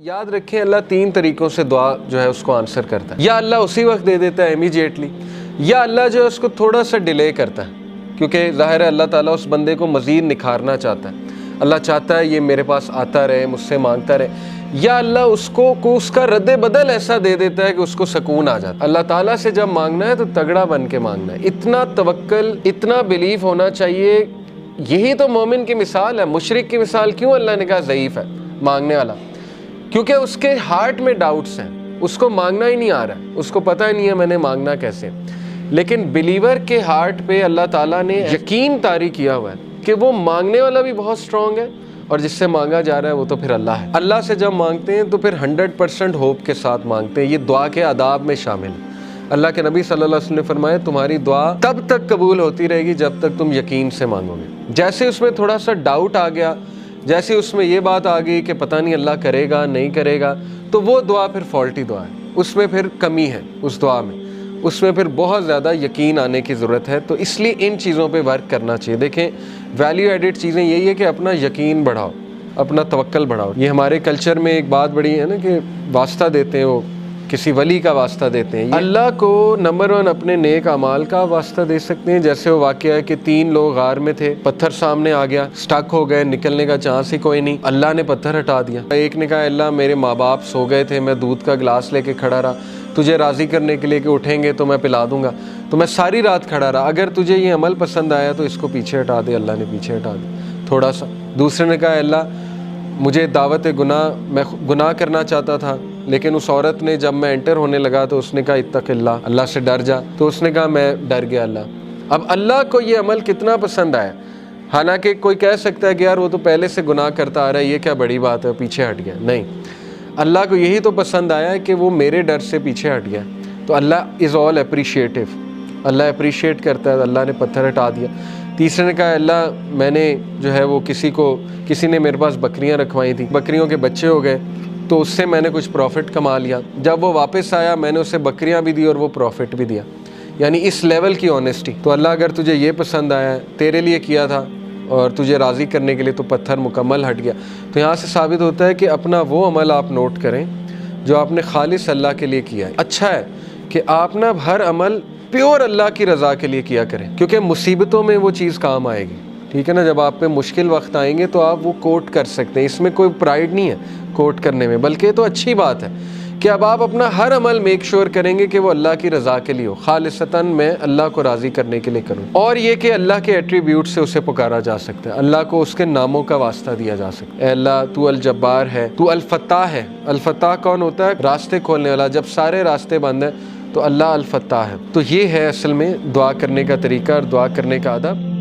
याद रखें, अल्लाह तीन तरीक़ों से दुआ जो है उसको आंसर करता है। या अल्लाह उसी वक्त दे देता है इमीडिएटली, या अल्लाह जो है उसको थोड़ा सा डिले करता है, क्योंकि ज़ाहिर है अल्लाह ताला उस बंदे को मज़ीद निखारना चाहता है। अल्लाह चाहता है ये मेरे पास आता रहे, मुझसे मांगता रहे। या अल्लाह उसको उसका रद्द बदल ऐसा दे देता है कि उसको सुकून आ जाता है। अल्लाह ताला से जब मांगना है तो तगड़ा बन के मांगना है, इतना तवक्कल, इतना बिलीफ होना चाहिए। यही तो मोमिन की मिसाल है। मुशरिक की मिसाल क्यों अल्लाह ने कहा ज़ईफ़ है मांगने वाला? क्योंकि उसके हार्ट में डाउट्स हैं, उसको मांगना ही नहीं आ रहा है, उसको पता ही नहीं है मैंने मांगना कैसे। लेकिन बिलीवर के हार्ट पे अल्लाह ताला ने यकीन तारी किया हुआ है कि वो मांगने वाला भी बहुत स्ट्रॉन्ग है और जिससे मांगा जा रहा है वो तो फिर अल्लाह है। अल्लाह से जब मांगते हैं तो फिर 100% होप के साथ मांगते हैं। ये दुआ के आदाब में शामिल है। अल्लाह के नबी सल्लल्लाहु अलैहि वसल्लम ने फरमाया तुम्हारी दुआ तब तक कबूल होती रहेगी जब तक तुम यकीन से मांगोगे। जैसे उसमें थोड़ा सा डाउट आ गया, जैसे उसमें ये बात आ गई कि पता नहीं अल्लाह करेगा नहीं करेगा, तो वो दुआ फिर फॉल्टी दुआ है, उसमें फिर कमी है उस दुआ में, उसमें फिर बहुत ज़्यादा यकीन आने की ज़रूरत है। तो इसलिए इन चीज़ों पे वर्क करना चाहिए। देखें, वैल्यू एडिड चीज़ें यही है कि अपना यकीन बढ़ाओ, अपना तवक्कल बढ़ाओ। ये हमारे कल्चर में एक बात बड़ी है ना कि वास्ता देते हैं, वो किसी वली का वास्ता देते हैं। अल्लाह को नंबर 1 अपने नेक अमाल का वास्ता दे सकते हैं। जैसे वो वाक़या है कि 3 लोग गार में थे, पत्थर सामने आ गया, स्टक हो गए, निकलने का चांस ही कोई नहीं। अल्लाह ने पत्थर हटा दिया। एक ने कहा अल्लाह मेरे माँ बाप सो गए थे, मैं दूध का गिलास लेके खड़ा रहा, तुझे राज़ी करने के लिए कि उठेंगे तो मैं पिला दूंगा, तो मैं सारी रात खड़ा रहा। अगर तुझे ये अमल पसंद आया तो इसको पीछे हटा दे। अल्लाह ने पीछे हटा दिया थोड़ा सा। दूसरे ने कहा अल्लाह मुझे दावत गुनाह, मैं गुनाह करना चाहता था, लेकिन उस औरत ने जब मैं एंटर होने लगा तो उसने कहा इत्तक़िल्लाह, अल्लाह से डर जा, तो उसने कहा मैं डर गया अल्लाह। अब अल्लाह को ये अमल कितना पसंद आया। हालांकि कोई कह सकता है कि यार वो तो पहले से गुनाह करता आ रहा है, ये क्या बड़ी बात है, पीछे हट गया। नहीं, अल्लाह को यही तो पसंद आया है कि वो मेरे डर से पीछे हट गया। तो Allah is all appreciative, Allah appreciate करता है। अल्लाह ने पत्थर हटा दिया। तीसरे ने कहा अल्लाह मैंने जो है वो किसी ने मेरे पास बकरियां रखवाई थी, बकरियों के बच्चे हो गए, तो उससे मैंने कुछ प्रॉफिट कमा लिया। जब वो वापस आया मैंने उसे बकरियां भी दी और वो प्रॉफिट भी दिया। यानी इस लेवल की ऑनेस्टी। तो अल्लाह अगर तुझे ये पसंद आया है, तेरे लिए किया था और तुझे राज़ी करने के लिए, तो पत्थर मुकम्मल हट गया। तो यहाँ से साबित होता है कि अपना वो अमल आप नोट करें जो आपने खालिस अल्लाह के लिए किया है। अच्छा है कि आप ना हर अमल प्योर अल्लाह की रज़ा के लिए किया करें, क्योंकि मुसीबतों में वो चीज़ काम आएगी। ठीक है ना, जब आप पे मुश्किल वक्त आएंगे तो आप वो कोट कर सकते हैं। इसमें कोई प्राइड नहीं है कोट करने में, बल्कि तो अच्छी बात है कि अब आप अपना हर अमल मेक श्योर करेंगे कि वो अल्लाह की रज़ा के लिए हो, खालिसतन मैं अल्लाह को राज़ी करने के लिए करूँ। और ये कि अल्लाह के एट्रीब्यूट से उसे पुकारा जा सकता है, अल्लाह को उसके नामों का वास्ता दिया जा सकता है। अल्लाह तू अल जब्बार है, तू अल फत्ताह है। अल फत्ताह कौन होता है? रास्ते खोलने वाला। जब सारे रास्ते बंद हैं तो अल्लाह अल फत्ताह है। तो ये है असल में दुआ करने का तरीका और दुआ करने का अदब।